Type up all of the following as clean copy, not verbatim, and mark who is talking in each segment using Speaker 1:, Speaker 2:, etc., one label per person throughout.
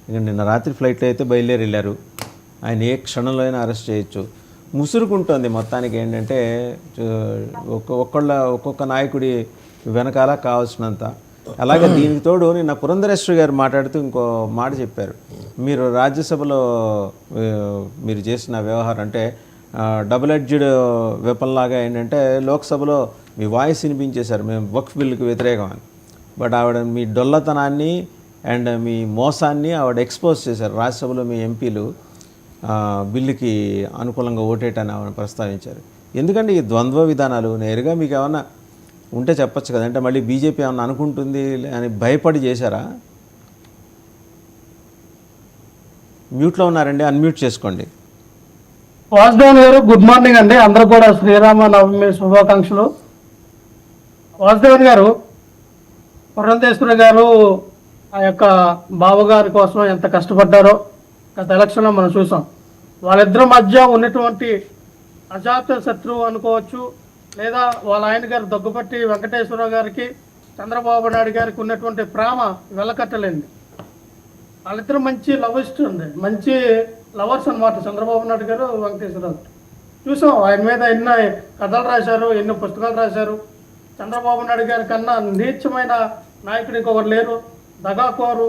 Speaker 1: ఇక నిన్న రాత్రి ఫ్లైట్లో అయితే బయలుదేరి వెళ్ళారు. ఆయన ఏ క్షణంలో అయినా అరెస్ట్ చేయొచ్చు. ముసురుకుంటోంది మొత్తానికి. ఏంటంటే ఒక్కొక్క నాయకుడి వెనకాల కావాల్సినంత. అలాగే దీనికి తోడు నిన్న పురంధరేశ్వరి గారు మాట్లాడుతూ ఇంకో మాట చెప్పారు. మీరు రాజ్యసభలో మీరు చేసిన వ్యవహారం అంటే డబుల్ ఎడ్జ్డ్ వెపన్ లాగా ఏంటంటే లోక్సభలో మీ వాయిస్ వినిపించేశారు, మేము వక్ఫ్ బిల్లుకి వ్యతిరేకం అని. బట్ ఆవిడ మీ డొల్లతనాన్ని అండ్ మీ మోసాన్ని ఆవిడ ఎక్స్పోజ్ చేశారు. రాజ్యసభలో మీ ఎంపీలు బిల్లుకి అనుకూలంగా ఓటేయటాన్ని ఆవిడ ప్రస్తావించారు. ఎందుకంటే ఈ ద్వంద్వ విధానాలు నేరుగా మీకు ఏమన్నా ఉంటే చెప్పచ్చు కదా. అంటే మళ్ళీ బీజేపీ ఏమన్నా అనుకుంటుంది అని భయపడి చేశారా? మ్యూట్లో ఉన్నారండి, అన్మ్యూట్ చేసుకోండి.
Speaker 2: వాసుదేవన్ గారు గుడ్ మార్నింగ్ అండి. అందరూ కూడా శ్రీరామ నవమి శుభాకాంక్షలు. వాసుదేవన్ గారు, పురంధేశ్వరి గారు ఆ యొక్క బావగారి కోసం ఎంత కష్టపడ్డారో గత ఎలక్షన్లో మనం చూసాం. వాళ్ళిద్దరి మధ్య ఉన్నటువంటి అజాత శత్రువు అనుకోవచ్చు, లేదా వాళ్ళ ఆయన గారు దగ్గుపట్టి వెంకటేశ్వరరావు గారికి చంద్రబాబు నాయుడు గారికి ఉన్నటువంటి ప్రేమ వెలకట్టలేండి. వాళ్ళిద్దరు మంచి లవిస్ట్ ఉంది, మంచి లవర్స్ అనమాట. చంద్రబాబు నాయుడు గారు వెంకటేశ్వరరావు చూసాం. ఆయన మీద ఎన్నో కథలు రాశారు, ఎన్నో పుస్తకాలు రాశారు. చంద్రబాబు నాయుడు గారి కన్నా నీచమైన నాయకుడు ఇంకొకరు లేరు. దగాకోరు,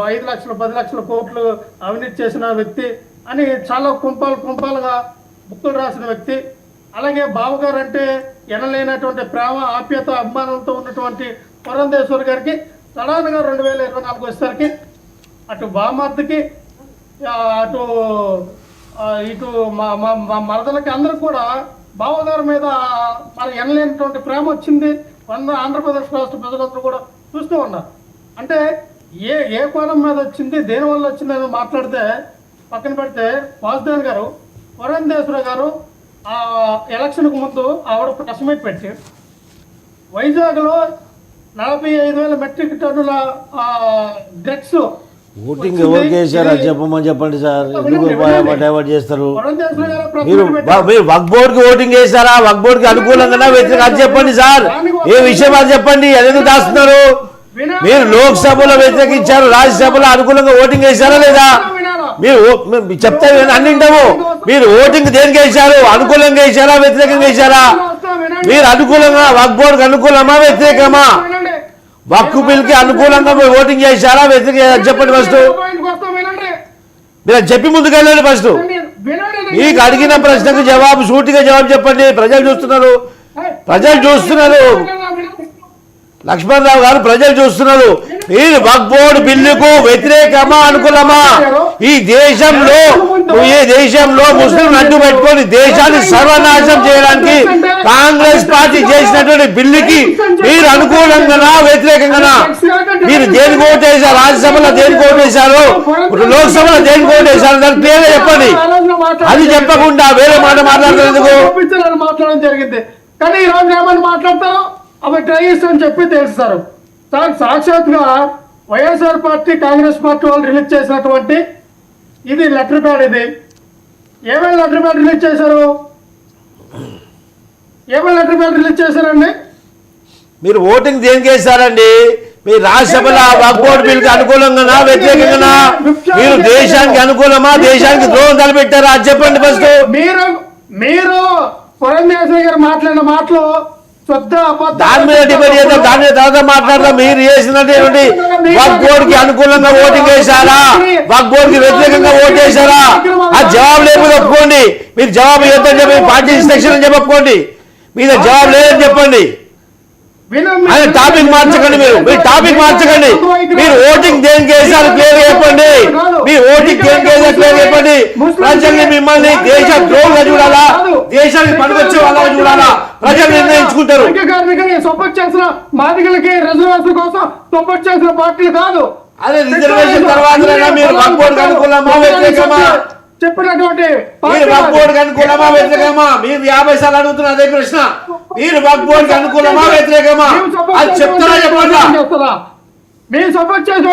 Speaker 2: 5 లక్షలు 10 లక్షల కోట్లు అవినీతి చేసిన వ్యక్తి అని చాలా కుంపాలుగా బుక్కులు రాసిన వ్యక్తి. అలాగే బావగారు అంటే ఎనలేనటువంటి ప్రేమ, ఆప్యాయత, అభిమానంతో ఉన్నటువంటి పురంధేశ్వరి గారికి సడన్గా 2024 వచ్చేసరికి అటు బామర్దికి అటు ఇటు మా మరదలకి అందరూ కూడా బావగారి మీద మరి ఎనలేనటువంటి ప్రేమ వచ్చింది. ఆంధ్రప్రదేశ్ రాష్ట్ర ప్రజలందరూ కూడా చూస్తూ ఉన్నారు. అంటే ఏ కోణం మీద వచ్చింది, దేనివల్ల వచ్చింది అని మాట్లాడితే పక్కన పెడితే వాసుదేవన్ గారు, పురంధేశ్వరి గారు ఎలక్షన్కు ముందు ఆవిడ ప్రెస్ మీట్ పెట్టి వైజాగ్లో 45,000 మెట్రిక్ టన్నుల డ్రగ్స్
Speaker 3: ఓటింగ్ ఎవరికి వేసారా చెప్పమని చెప్పండి సార్. ఎందుకు డైవర్ట్ చేస్తారు? మీరు వక్ఫ్ బోర్డుకి ఓటింగ్ వేసారా? వక్ఫ్ బోర్డుకి అనుకూలంగా వ్యతిరేకంగా అది చెప్పండి సార్. ఏ విషయం అది చెప్పండి. ఎందుకు దాస్తున్నారు? మీరు లోక్సభలో వ్యతిరేకించారు, రాజ్యసభలో అనుకూలంగా ఓటింగ్ వేసారా లేదా? మీరు చెప్తే అన్నింటాము. మీరు ఓటింగ్ దేనికి వేశారు? అనుకూలంగా వేసారా, వ్యతిరేకంగా వేసారా? మీరు అనుకూలంగా వక్ఫ్ బోర్డుకి అనుకూలమా, వ్యతిరేకమా? వక్ఫ్ బిల్కి అనుకూలంగా ఓటింగ్ చేశారా, వ్యతిరేకంగా చెప్పండి ఫస్ట్. మీరు చెప్పి ముందుకెళ్ళండి ఫస్ట్. మీకు అడిగిన ప్రశ్నకు జవాబు, సూటిగా జవాబు చెప్పండి. ప్రజలు చూస్తున్నారు. లక్ష్మణరావు గారు, ప్రజలు చూస్తున్నారు. మీరు వక్ఫ్ బోర్డు బిల్లుకు వ్యతిరేకమా, అనుకూలమా? ఈ దేశంలో ముస్లిం అడ్డు పెట్టుకొని దేశాన్ని సర్వనాశనం చేయడానికి కాంగ్రెస్ పార్టీ చేసినటువంటి బిల్లుకి మీరు అనుకూలంగానా, వ్యతిరేకంగానా? మీరు దేనికి ఓటేశారు? రాజ్యసభలో దేనికి ఓటేశారు? లోక్సభలో దేనికి ఓటేశారు? దానికి పేరే చెప్పండి. అది చెప్పకుండా వేరే మాట మాట్లాడడం
Speaker 2: జరిగింది. కానీ ఈ రోజు ఏమని మాట్లాడతారు? అవి ట్రై చేస్తామని చెప్పి తెలుస్తారు. సాక్షాత్గా వైఎస్ఆర్ పార్టీ, కాంగ్రెస్ పార్టీ వాళ్ళు రిలీజ్ చేసినటువంటి ఇది లెటర్ ప్యాడ్. ఇది ఏమైనా లెటర్ ప్యాడ్ రిలీజ్ చేశారు? చేశారండి?
Speaker 3: మీరు ఓటింగ్ దేనికి వేశారండి? మీరు రాజ్యసభలో వక్ఫ్ బోర్డు బిల్కి అనుకూలంగానా, వ్యతిరేకంగానా? మీరు దేశానికి అనుకూలమా, దేశానికి ద్రోహం తలపెట్టారా? అది చెప్పండి ఫస్ట్.
Speaker 2: మీరు పురంధేశ్వరి గారు మాట్లాడిన మాటలు
Speaker 3: దాని మీద డిబేట్ చేద్దాం, దాని మీద తర్వాత మాట్లాడదాం. మీరు చేసినటువంటి వక్ఫ్ బోర్డుకి అనుకూలంగా ఓటింగ్ వేశారా, వక్ఫ్ బోర్డుకి వ్యతిరేకంగా ఓటు వేశారా? ఆ జవాబు లేకపోతే ఒప్పుకోండి. మీరు జవాబు ఇవ్వద్దని చెప్పి పార్టీ ఇన్స్ట్రక్షన్ అని చెప్పి ఒప్పుకోండి. మీద జవాబు లేదని చెప్పండి. అదే టాపిక్ మార్చకండి. మీరు టాపిక్ మార్చకండి. మీరు ఓటింగ్ దేనికి వేశారు క్లియర్ చెప్పండి. మీరు ఓటింగ్ దేనికి వేశారు క్లియర్ చెప్పండి. ప్రజల్ని మిమ్మల్ని దేశ ద్రోహంగా చూడాలా, దేశానికి పనికొచ్చే వాళ్ళగా చూడాలా? ప్రజలు నిర్ణయించుకుంటారు.
Speaker 2: సపోర్ట్ చేసిన మాదిగలకి రిజర్వేషన్ కోసం సపోర్ట్ చేసిన పార్టీలు కాదు.
Speaker 3: అదే రిజర్వేషన్ తర్వాత మీరు వక్ఫ్ బోర్డుకి అనుకూలమా, వ్యతిరేకమా
Speaker 2: చెప్పినటువంటి
Speaker 3: మీరు వక్ఫ్ బోర్డుకి అనుకూలమా, వ్యతిరేకమా? మీరు 50 సార్లు అడుగుతున్న అదే ప్రశ్న. మీరు వక్ఫ్ బోర్డుకి అనుకూలమా, వ్యతిరేకమా? అది చెప్తారా చెప్పండి.
Speaker 2: మేము సపోర్ట్ చేసే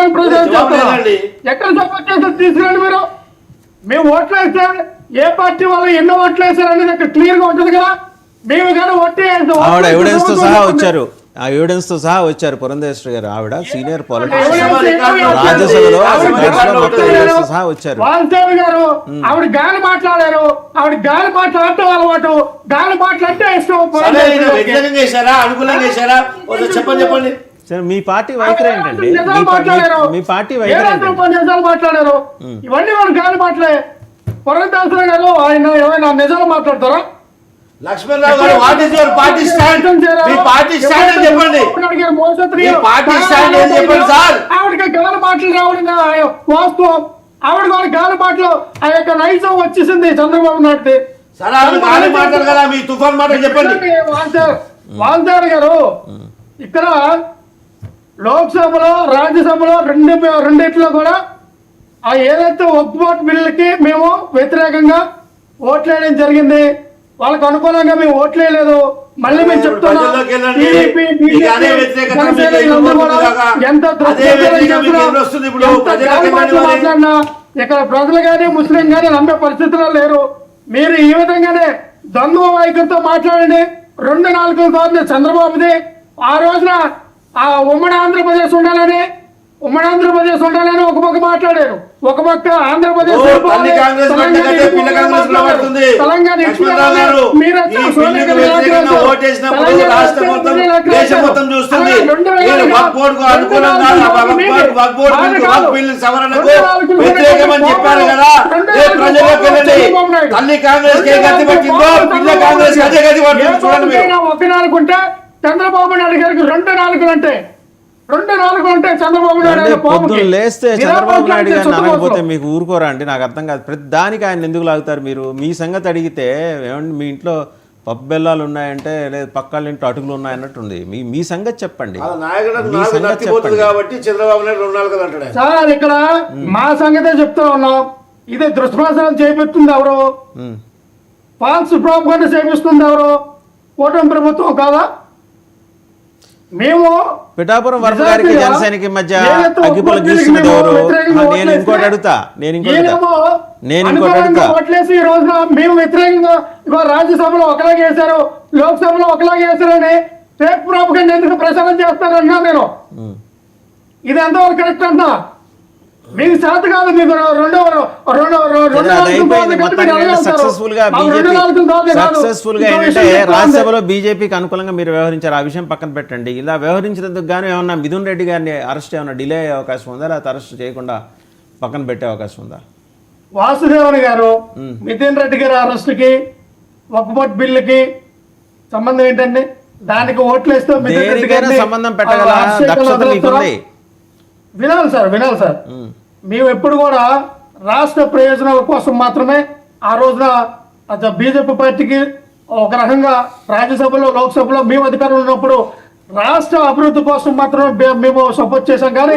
Speaker 2: ఎక్కడ సపోర్ట్ చేస్తారు తీసుకురండి. మేము ఓట్లు వేస్తే ఏ పార్టీ వాళ్ళు ఎన్నో ఓట్లు వేసారు అనేది అక్కడ క్లియర్ గా ఉంటుంది కదా. మేము కానీ ఓట్లు
Speaker 1: ఎవిడెన్స్ తో సహా వచ్చారు. ఆ ఎవిడెన్స్ తో సహా వచ్చారు పురంధేశ్వరి గారు. ఆవిడ సీనియర్
Speaker 2: ఎవిడెన్స్
Speaker 1: పాలిటిషియన్,
Speaker 2: ఏంటో
Speaker 1: రాజ్యసభలో
Speaker 2: ఆవిడ
Speaker 1: మొత్తం ఎవిడెన్స్ తో సహా వచ్చారు.
Speaker 2: వాసుదేవ్ గారు ఆవిడ గాలి మాట్లాడారు. ఆవిడ గాలి మాట్లాడటం అలవాటు, గాలి మాట్లాడితే ఇష్టం.
Speaker 3: సరే, ఈయన వ్యతిరేకంగా చేశారా అనుకూలంగా చేశారా ఒకసారి చెప్పండి.
Speaker 1: సరే, మీ పార్టీ వైఖరి ఏంటండి? మీ పార్టీ వైఖరి ఏంటండి?
Speaker 2: నిజాలు మాట్లాడారు. ఇవన్నీ వాళ్ళు గాలి మాటలే. పురంధేశ్వరి గారు ఆయన ఏమైనా నిజాలు మాట్లాడతారా?
Speaker 3: లక్ష్మణరావు గారు, what is your party stand? Me party stand అని చెప్పండి. మీ పార్టీ స్టాండ్ ఏం చెప్పండి సార్.
Speaker 2: ఆవిడకి గాలి మాటలు రావడం వాస్తవం. ఆవిడ వాళ్ళ గాలి మాటలు ఆ యొక్క నైజం వచ్చేసింది చంద్రబాబు నాయుడు.
Speaker 3: సరే, ఆవిడ గాలి మాటలు కదా, మీ తుఫాన్ మాటలు చెప్పండి.
Speaker 2: వాల్దార్ గారు ఇక్కడ లోక్సభలో రాజ్యసభలో రెండిట్లో కూడా ఆ ఏదైతే వక్ఫ్ బిల్లుకి మేము వ్యతిరేకంగా ఓట్లేయడం జరిగింది. వాళ్ళకు అనుకూలంగా మేము ఓట్లేదు. మళ్ళీ మేము చెప్తున్నాం, మాట్లాడినా ఇక్కడ ప్రజలు కానీ ముస్లిం కానీ నమ్మే పరిస్థితుల్లో లేరు. మీరు ఈ విధంగానే ద్వంద్వ వైఖరితో మాట్లాడండి. 2-4 సార్లు చంద్రబాబుది ఆ రోజున ఆ ఉమ్మడి ఆంధ్రప్రదేశ్ ఉండాలని ఒక పక్క మాట్లాడారు, ఒక పక్క ఆంధ్రప్రదేశ్
Speaker 3: చెప్పారు కదా. తల్లి కాంగ్రెస్ గతి పట్టిందో పిల్ల కాంగ్రెస్ అదే గతి పట్టింది. చూడండి,
Speaker 2: 1-4 ఉంటే చంద్రబాబు నాయుడు గారికి 2-4 అంటే 2-4 అంటే చంద్రబాబు నాయుడు
Speaker 1: పొద్దున్న లేస్తే చంద్రబాబు నాయుడు గారిని అనకపోతే మీకు ఊరుకోరా అండి? నాకు అర్థం కాదు. ప్రతి దానికి ఆయన ఎందుకు లాగుతారు మీరు? మీ సంగతి అడిగితే ఏమండి, మీ ఇంట్లో పప్పు బెల్లాలు ఉన్నాయంటే లేదు పక్కాళ్ళ ఇంట్లో అటుకులు ఉన్నాయన్నట్టుంది. మీ సంగతి చెప్పండి.
Speaker 3: కాబట్టి చంద్రబాబు నాయుడు 2-4 అంటాడు
Speaker 2: సార్. ఇక్కడ మా సంగతే చెప్తా ఉన్నాం. ఇది దుష్ప్రచారం చేపిస్తుంది ఎవరు? ఫాల్స్ ప్రాపగండా చేపిస్తుంది ఎవరు? కూటమి ప్రభుత్వం కాదా? మేము
Speaker 1: పిఠాపురం వరద గారికి జనసేనకి మధ్య అగ్గిపుల్ల గీస్తున్నది ఎవరు? నేను ఇంకోటి అడుగుతా.
Speaker 2: ఓట్లేసి ఈ రోజున మేము వ్యతిరేకంగా రాజ్యసభలో ఒకలాగే వేశారు, లోక్సభలో ఒకలాగే వేశారని ఫేక్ ప్రాపగండా ఎందుకు ప్రచారం చేస్తారన్నా నేను. ఇది ఎంతవరకు కరెక్ట్ అంటా? మీకు చేత కాదు. మీకు
Speaker 1: సక్సెస్ఫుల్ గా ఏంటంటే రాజ్యసభలో బీజేపీకి అనుకూలంగా మీరు వ్యవహరించారు. ఆ విషయం పక్కన పెట్టండి. ఇలా వ్యవహరించినందుకు గాను ఏమన్నా మిథున్ రెడ్డి గారిని అరెస్ట్ ఏమన్నా డిలే అయ్యే అవకాశం ఉందా, లేకపోతే అరెస్ట్ చేయకుండా పక్కన పెట్టే అవకాశం ఉందా?
Speaker 2: వాసుదేవన్ గారు, మిథున్ రెడ్డి గారి అరెస్ట్కి వక్ఫ్ బిల్లుకి సంబంధం ఏంటండి? దానికి ఓట్లేస్తే
Speaker 1: సంబంధం పెట్టగల దక్షత మీకుంది.
Speaker 2: వినాలి సార్. మేము ఎప్పుడు కూడా రాష్ట్ర ప్రయోజనాల కోసం మాత్రమే ఆ రోజున బీజేపీ పార్టీకి ఒక రకంగా రాజ్యసభలో లోక్సభలో మేము అధికారంలో ఉన్నప్పుడు రాష్ట్ర అభివృద్ధి కోసం మాత్రమే మేము సపోర్ట్ చేశాం. కానీ